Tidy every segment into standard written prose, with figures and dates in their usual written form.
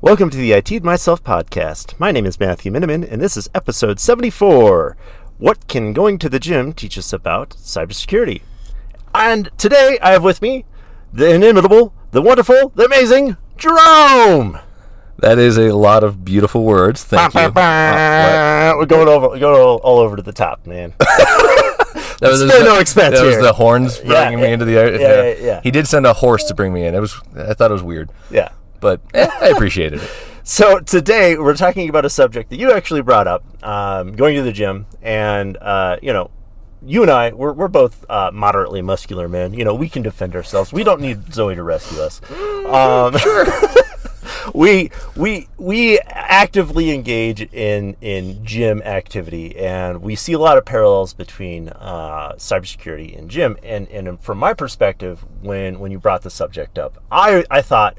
Welcome to the IT'd Myself podcast. My name is Matthew Miniman, and this is episode 74. What can going to the gym teach us about cybersecurity? And today I have with me the inimitable, the wonderful, the amazing Jerome. That is a lot of beautiful words. Thank you. We're going all over to the top, man. No expense here. That was here. the horns bringing me into the air. Yeah. He did send a horse to bring me in. I thought it was weird. Yeah. But I appreciated it. So today we're talking about a subject that you actually brought up, going to the gym, and you and I, we're both moderately muscular men. We can defend ourselves. We don't need Zoe to rescue us. Sure. we actively engage in gym activity, and we see a lot of parallels between cybersecurity and gym. And from my perspective, when you brought the subject up, I thought,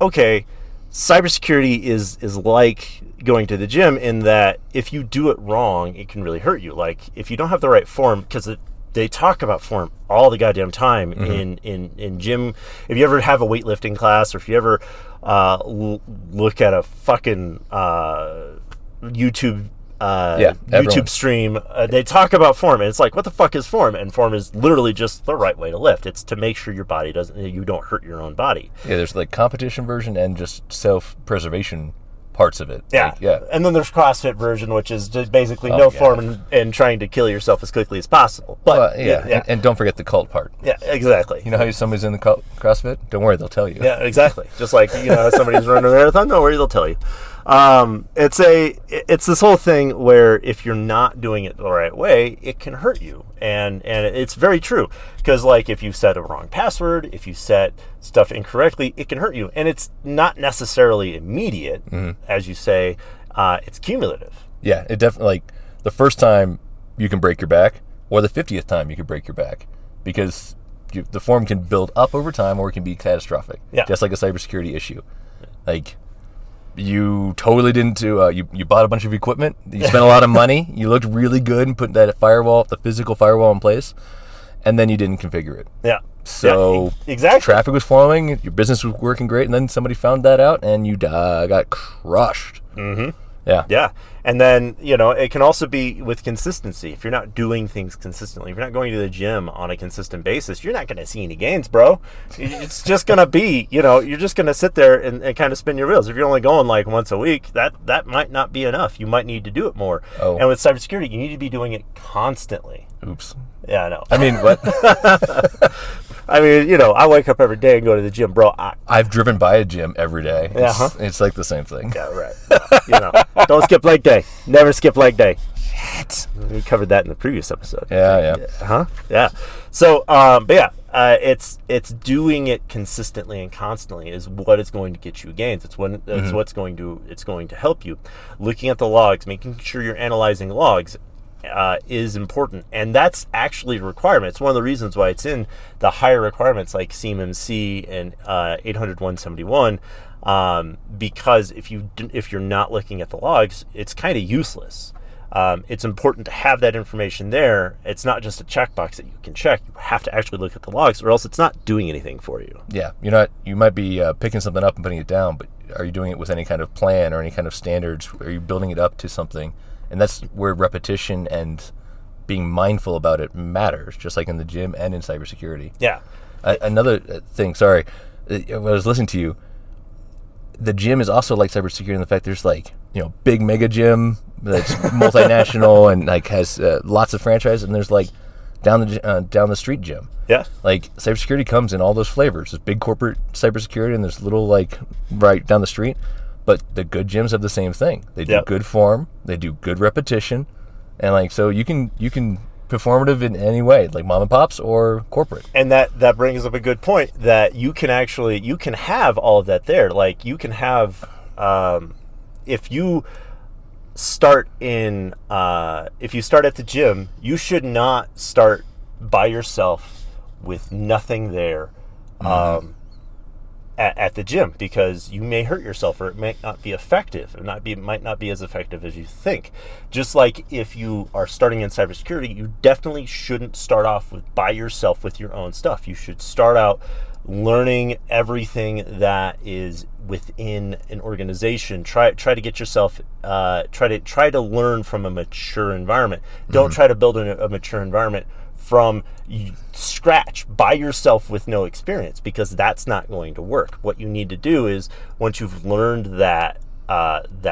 okay, cybersecurity is like going to the gym in that if you do it wrong, it can really hurt you. Like if you don't have the right form, because they talk about form all the goddamn time in gym. If you ever have a weightlifting class, or if you ever look at a fucking YouTube stream, they talk about form, and it's like, what the fuck is form? And form is literally just the right way to lift. It's to make sure your body you don't hurt your own body. Yeah, there's like competition version and just self-preservation parts of it. Yeah. And then there's CrossFit version, which is just basically no form and trying to kill yourself as quickly as possible. But and don't forget the cult part. Yeah, exactly. You know how somebody's in the CrossFit? Don't worry, they'll tell you. Yeah, exactly. Just like somebody's running a marathon, don't worry, they'll tell you. It's this whole thing where if you're not doing it the right way, it can hurt you, and it's very true, because like if you set a wrong password, if you set stuff incorrectly, it can hurt you, and it's not necessarily immediate, as you say. It's cumulative. Yeah, it definitely, like the first time you can break your back, or the 50th time you can break your back, because the form can build up over time, or it can be catastrophic. Yeah. Just like a cybersecurity issue, like. You totally didn't you bought a bunch of equipment, you spent a lot of money, you looked really good and put that the physical firewall in place, and then you didn't configure it. Yeah. So exactly. Traffic was flowing, your business was working great, and then somebody found that out and you got crushed. Mm-hmm. Yeah. Yeah. And then, it can also be with consistency. If you're not doing things consistently, if you're not going to the gym on a consistent basis, you're not going to see any gains, bro. It's just going to be, you're just going to sit there and kind of spin your wheels. If you're only going like once a week, that might not be enough. You might need to do it more. Oh. And with cybersecurity, you need to be doing it constantly. Oops. Yeah, I know. I mean, what? I wake up every day and go to the gym, bro. I've driven by a gym every day. It's like the same thing. Yeah, right. Don't skip leg day. Never skip leg day. Shit. We covered that in the previous episode. Yeah. Huh? Yeah. So, it's doing it consistently and constantly is what is going to get you gains. It's what's going to help you. Looking at the logs, making sure you're analyzing logs. Is important, and that's actually a requirement. It's one of the reasons why it's in the higher requirements like CMMC and 800-171, because if you're not looking at the logs, it's kind of useless. It's important to have that information there. It's not just a checkbox that you can check. You have to actually look at the logs, or else it's not doing anything for you. Yeah, you might be picking something up and putting it down, but are you doing it with any kind of plan or any kind of standards? Are you building it up to something? And that's where repetition and being mindful about it matters, just like in the gym and in cybersecurity. Yeah. Another thing, sorry, when I was listening to you, the gym is also like cybersecurity in the fact there's like, big mega gym that's multinational and like has lots of franchise, and there's like down the street gym. Yeah. Like cybersecurity comes in all those flavors. There's big corporate cybersecurity and there's little like right down the street. But the good gyms have the same thing. They do good form, they do good repetition, and like so you can performative in any way, like mom and pops or corporate. And that brings up a good point that you can have all of that there. Like you can have if you start at the gym, you should not start by yourself with nothing there. At the gym, because you may hurt yourself, or it may not be effective. It might not be as effective as you think. Just like if you are starting in cybersecurity, you definitely shouldn't start off by yourself with your own stuff. You should start out learning everything that is within an organization. Try to get yourself try to learn from a mature environment. Don't try to build a mature environment from scratch by yourself with no experience, because that's not going to work. What you need to do is, once you've learned that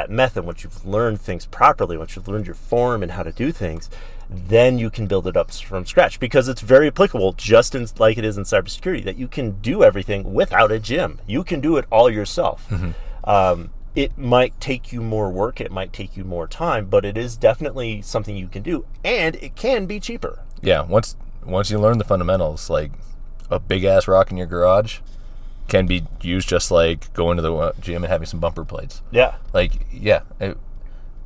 method, once you've learned things properly, once you've learned your form and how to do things, then you can build it up from scratch, because it's very applicable, just like it is in cybersecurity, that you can do everything without a gym. You can do it all yourself. It might take you more work, it might take you more time, but it is definitely something you can do, and it can be cheaper. Yeah, once you learn the fundamentals, like a big ass rock in your garage can be used just like going to the gym and having some bumper plates. Yeah. Like,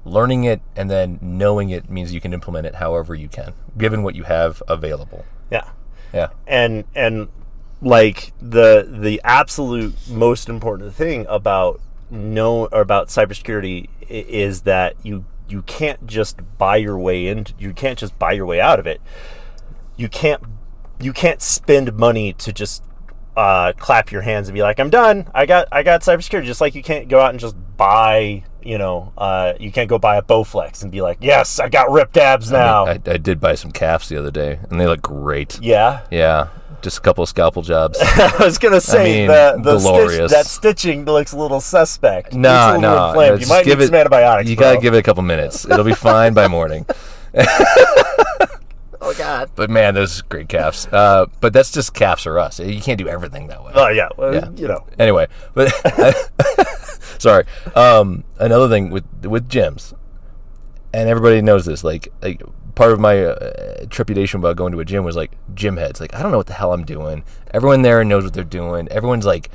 learning it and then knowing it means you can implement it however you can, given what you have available. Yeah. Yeah. And like the absolute most important thing about cybersecurity is that you can't just buy your way out of it. You can't spend money to just clap your hands and be like, I'm done. I got cybersecurity. Just like you can't go out and just buy, you can't go buy a Bowflex and be like, yes, I got ripped abs now. I did buy some calves the other day, and they look great. Yeah? Yeah. Just a couple of scalpel jobs. I was going to say, glorious. that stitching looks a little suspect. No. You might need some antibiotics, You got to give it a couple minutes. It'll be fine by morning. Oh, God. But, man, those are great calves. But that's just calves for us. You can't do everything that way. Oh, yeah. Well, Anyway, but sorry. Another thing with gyms, and everybody knows this, like part of my trepidation about going to a gym was like gym heads. Like, I don't know what the hell I'm doing. Everyone there knows what they're doing. Everyone's like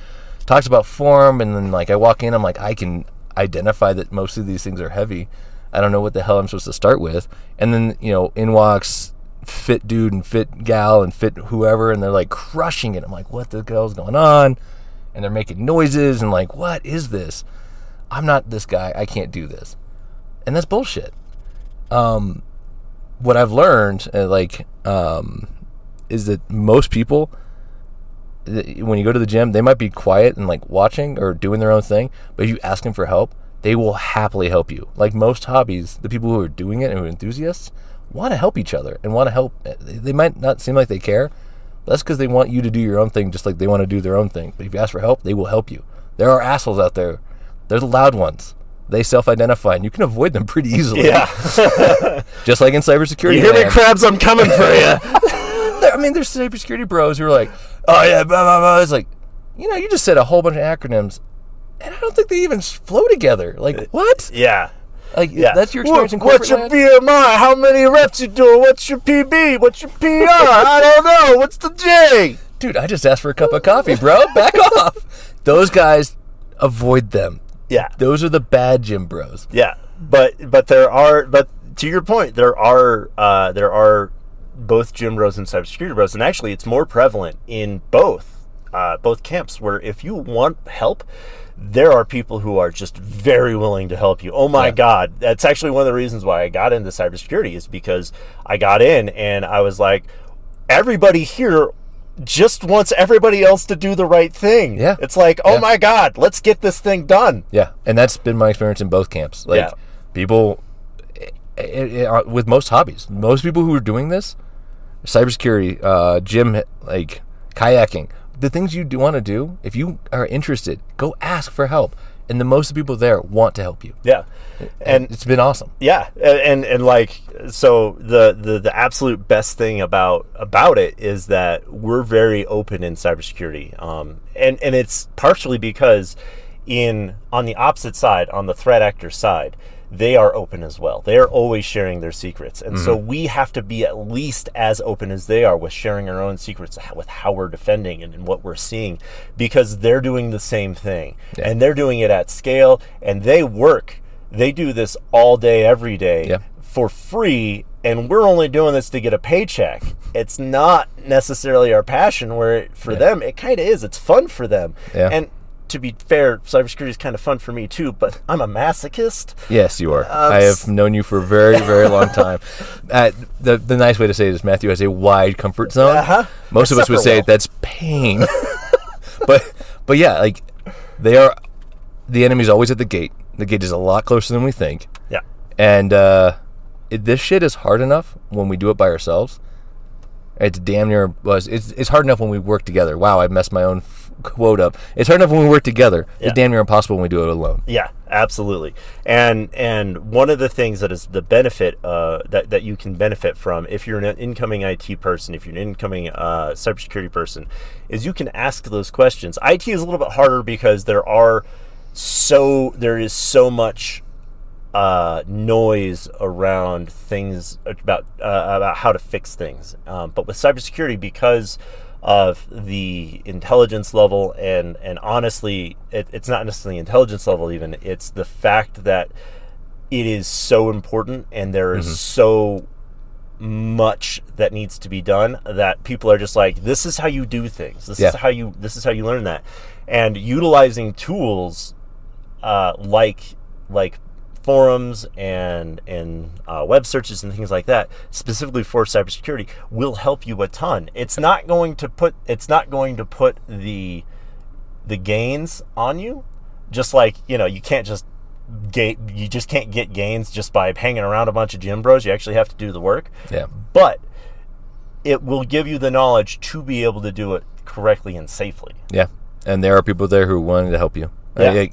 talks about form, and then like I walk in, I'm like, I can identify that most of these things are heavy. I don't know what the hell I'm supposed to start with. And then, in walks fit dude and fit gal and fit whoever, and they're like crushing it. I'm like, what the hell's going on? And they're making noises and like, what is this? I'm not this guy. I can't do this. And that's bullshit. What I've learned, is that most people, when you go to the gym, they might be quiet and like watching or doing their own thing, but if you ask them for help, they will happily help you. Like most hobbies, the people who are doing it and who are enthusiasts want to help each other and want to help. They might not seem like they care, but that's because they want you to do your own thing just like they want to do their own thing. But if you ask for help, they will help you. There are assholes out there. They're the loud ones. They self-identify, and you can avoid them pretty easily. Yeah. Just like in cybersecurity. You hear me, crabs? I'm coming for you. There's cybersecurity bros who are like, oh, yeah, blah, blah, blah. It's like, you just said a whole bunch of acronyms, and I don't think they even flow together. Like, what? Yeah. Like, that's your experience in corporate What's your BMI? How many reps you doing? What's your PB? What's your PR? I don't know. What's the J? Dude, I just asked for a cup of coffee, bro. Back off. Those guys, avoid them. Yeah. Those are the bad gym bros. Yeah. But to your point, there are both gym bros and cybersecurity bros, and actually it's more prevalent in both camps, where if you want help, there are people who are just very willing to help you. Oh my God. That's actually one of the reasons why I got into cybersecurity, is because I got in and I was like, everybody here just wants everybody else to do the right thing. Yeah. It's like, oh my God, let's get this thing done. Yeah. And that's been my experience in both camps. Like, people, with most hobbies, most people who are doing this, cybersecurity, gym, like kayaking, the things you do want to do, if you are interested, go ask for help. And the most of the people there want to help you. Yeah. And it's been awesome. Yeah. And like, so the absolute best thing about it is that we're very open in cybersecurity. And it's partially because on the opposite side, on the threat actor side, they are open as well. They are always sharing their secrets. And so we have to be at least as open as they are with sharing our own secrets, with how we're defending and what we're seeing, because they're doing the same thing. Yeah. And they're doing it at scale, and they do this all day, every day for free, and we're only doing this to get a paycheck. It's not necessarily our passion, where for them, it kind of is. It's fun for them. Yeah. And to be fair, cybersecurity is kind of fun for me too, but I'm a masochist. Yes, you are. I have known you for a very, very long time. The nice way to say it is Matthew has a wide comfort zone. Most of us would say that's pain. but yeah, like the enemy's always at the gate. The gate is a lot closer than we think. Yeah. And this shit is hard enough when we do it by ourselves. It's damn near it's hard enough when we work together. Wow, I messed my own quote up. It's hard enough when we work together. Yeah. It's damn near impossible when we do it alone. Yeah, absolutely. And one of the things that is the benefit that you can benefit from if you're an incoming IT person, if you're an incoming cybersecurity person, is you can ask those questions. IT is a little bit harder because there is so much noise around things about how to fix things. But with cybersecurity, because of the intelligence level, and honestly, it's not necessarily intelligence level even, it's the fact that it is so important and there is so much that needs to be done that people are just like, this is how you do things. This is how you learn that. And utilizing tools like forums and web searches and things like that, specifically for cybersecurity, will help you a ton. It's not going to put the gains on you, just like, you can't just get gains just by hanging around a bunch of gym bros. You actually have to do the work. Yeah. But it will give you the knowledge to be able to do it correctly and safely. Yeah. And there are people there who wanted to help you. Yeah.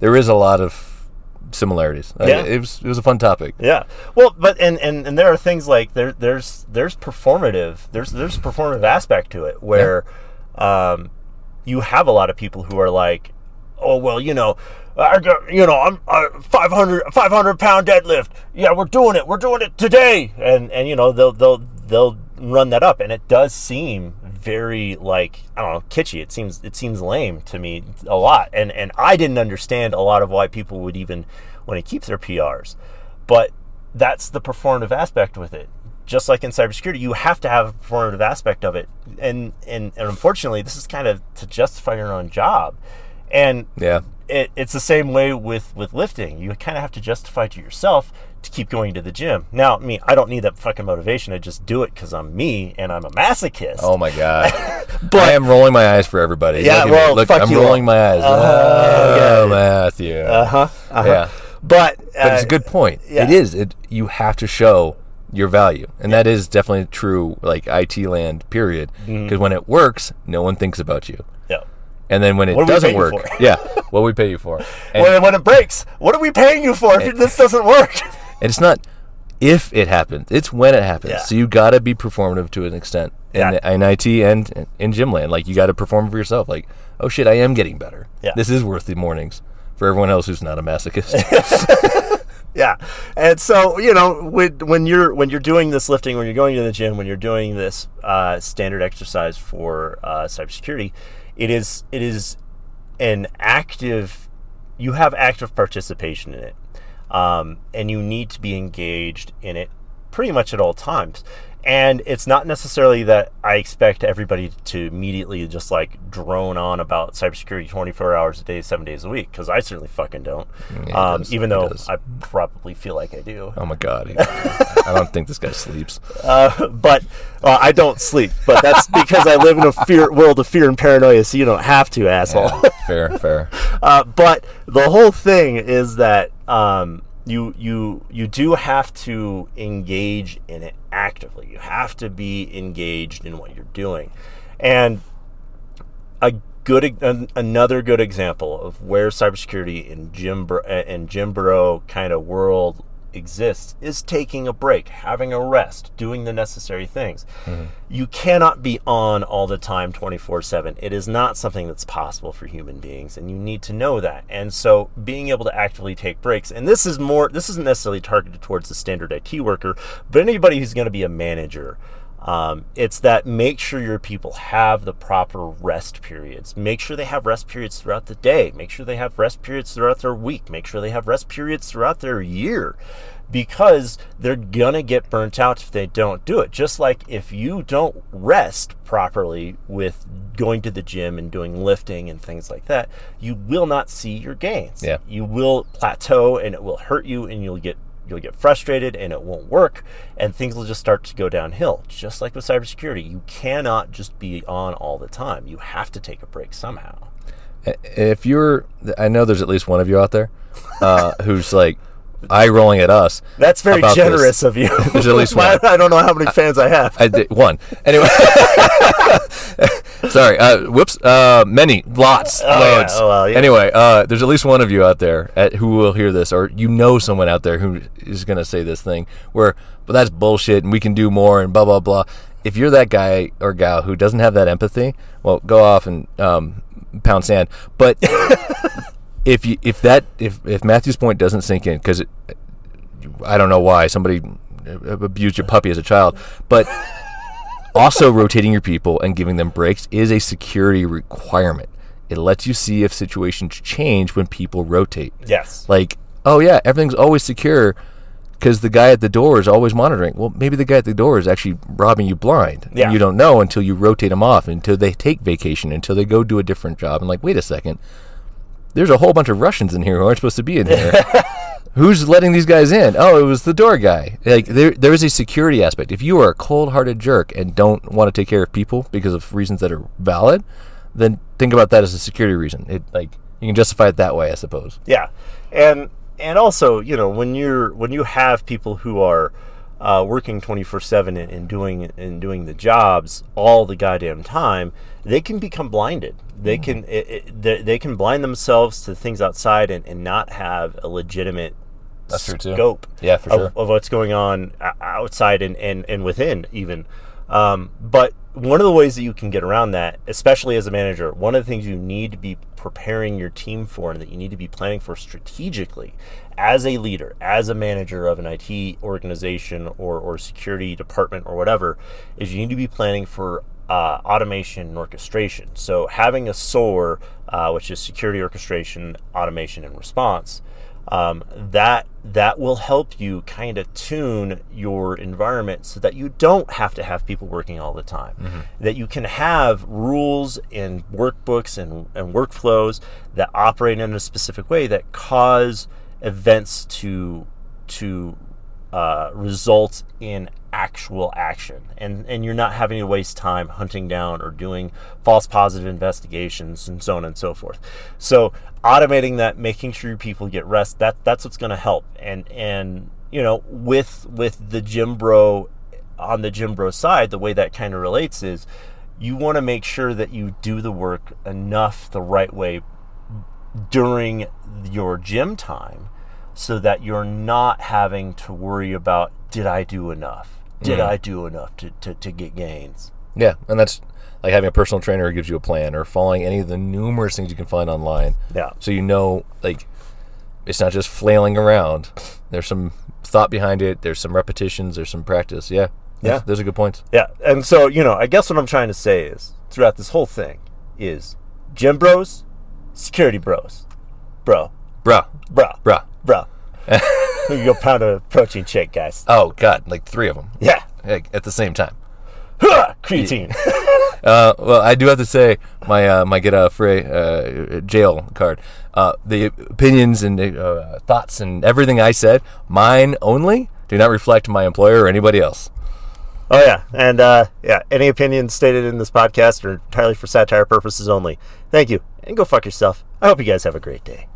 There is a lot of similarities. Yeah. It was a fun topic. Yeah. Well, but and there are things like there's performative aspect to it where you have a lot of people who are like, oh well, I got, I'm 500 pound deadlift. Yeah, we're doing it today, and they'll run that up, and it does seem very, like, I don't know, kitschy. It seems lame to me a lot, and I didn't understand a lot of why people would even want to keep their PRs, but that's the performative aspect with it. Just like in cybersecurity, you have to have a performative aspect of it, and unfortunately, this is kind of to justify your own job, and yeah. It's the same way with lifting. You kind of have to justify to yourself to keep going to the gym. Now, I don't need that fucking motivation. I just do it because I'm me and I'm a masochist. Oh my god! But I am rolling my eyes for everybody. Yeah, look, I'm rolling my eyes. Yeah. Matthew. Yeah, but it's a good point. Yeah. It is. You have to show your value, and that is definitely true. Like IT land, period. Because when it works, no one thinks about you. Yeah. And then when it doesn't work, what we pay you for. And when it breaks, what are we paying you for if this doesn't work? And it's not if it happens, it's when it happens. Yeah. So you got to be performative to an extent in IT and in gym land. Like, you got to perform for yourself. Like, oh shit, I am getting better. Yeah. This is worth the mornings for everyone else who's not a masochist. Yeah. And so, when you're doing this lifting, when you're going to the gym, when you're doing this standard exercise for cybersecurity, it is an active, you have active participation in it, and you need to be engaged in it pretty much at all times. And it's not necessarily that I expect everybody to immediately just like drone on about cybersecurity 24 hours a day, 7 days a week, because I certainly fucking don't. Yeah, even though I probably feel like I do. Oh my god, I don't think this guy sleeps. But I don't sleep. But that's because I live in a world of fear and paranoia. So you don't have to, asshole. Yeah, fair. But the whole thing is that you do have to engage in it actively. You have to be engaged in what you're doing. And another good example of where cybersecurity and gym bro kind of world exists is taking a break, having a rest, doing the necessary things. You cannot be on all the time 24/7. It is not something that's possible for human beings, and you need to know that. And so being able to actively take breaks, and this isn't necessarily targeted towards the standard IT worker, but anybody who's going to be a manager. It's that make sure your people have the proper rest periods. Make sure they have rest periods throughout the day. Make sure they have rest periods throughout their week. Make sure they have rest periods throughout their year, because they're gonna get burnt out if they don't do it. Just like if you don't rest properly with going to the gym and doing lifting and things like that, you will not see your gains. Yeah. You will plateau, and it will hurt you, and you'll get you'll get frustrated and it won't work, and things will just start to go downhill. Just like with cybersecurity, you cannot just be on all the time. You have to take a break somehow. I know there's at least one of you out there who's like eye rolling at us. That's very generous of you. There's at least one. I don't know how many fans I have. I did one. Anyway. Sorry. Whoops. Many. Lots. Loads. Yeah. Oh, well, yeah. Anyway, there's at least one of you out there who will hear this, or someone out there who is going to say this thing where, but that's bullshit and we can do more and blah, blah, blah. If you're that guy or gal who doesn't have that empathy, well, go off and pound sand. But if Matthew's point doesn't sink in, because I don't know why somebody abused your puppy as a child, but also rotating your people and giving them breaks is a security requirement. It lets you see if situations change when people rotate. Yes. Like, oh yeah, everything's always secure because the guy at the door is always monitoring. Well, maybe the guy at the door is actually robbing you blind. Yeah. And you don't know until you rotate them off, until they take vacation, until they go do a different job. And like, wait a second, there's a whole bunch of Russians in here who aren't supposed to be in here. Who's letting these guys in? Oh, it was the door guy. Like there is a security aspect. If you are a cold-hearted jerk and don't want to take care of people because of reasons that are valid, then think about that as a security reason. You can justify it that way, I suppose. Yeah, and also, when you have people who are working 24/7 and doing the jobs all the goddamn time, they can become blinded. They can blind themselves to things outside and not have a legitimate scope of what's going on outside and within even. But one of the ways that you can get around that, especially as a manager, one of the things you need to be preparing your team for and that you need to be planning for strategically as a leader, as a manager of an IT organization or security department or whatever, is you need to be planning for automation and orchestration. So having a SOAR, which is security orchestration, automation, and response, that will help you kind of tune your environment so that you don't have to have people working all the time. Mm-hmm. That you can have rules and workbooks and workflows that operate in a specific way that cause events to result in actual action, and you're not having to waste time hunting down or doing false positive investigations and so on and so forth. So automating that, making sure your people get rest, that's what's going to help. And with the gym bro, on the gym bro side, the way that kind of relates is you want to make sure that you do the work enough the right way during your gym time, so that you're not having to worry about, did I do enough? Did I do enough to get gains? Yeah, and that's like having a personal trainer who gives you a plan, or following any of the numerous things you can find online. Yeah. So like, it's not just flailing around. There's some thought behind it. There's some repetitions. There's some practice. Yeah. Yeah. Those are good points. Yeah. And so, I guess what I'm trying to say is, throughout this whole thing, is gym bros, security bros. Bro. We can go pound a protein shake, guys. Oh, God, like 3 of them. Yeah. At the same time. Creatine. Well, I do have to say, my get out of free jail card, the opinions and thoughts and everything I said, mine only, do not reflect my employer or anybody else. Oh, yeah. And, any opinions stated in this podcast are entirely for satire purposes only. Thank you. And go fuck yourself. I hope you guys have a great day.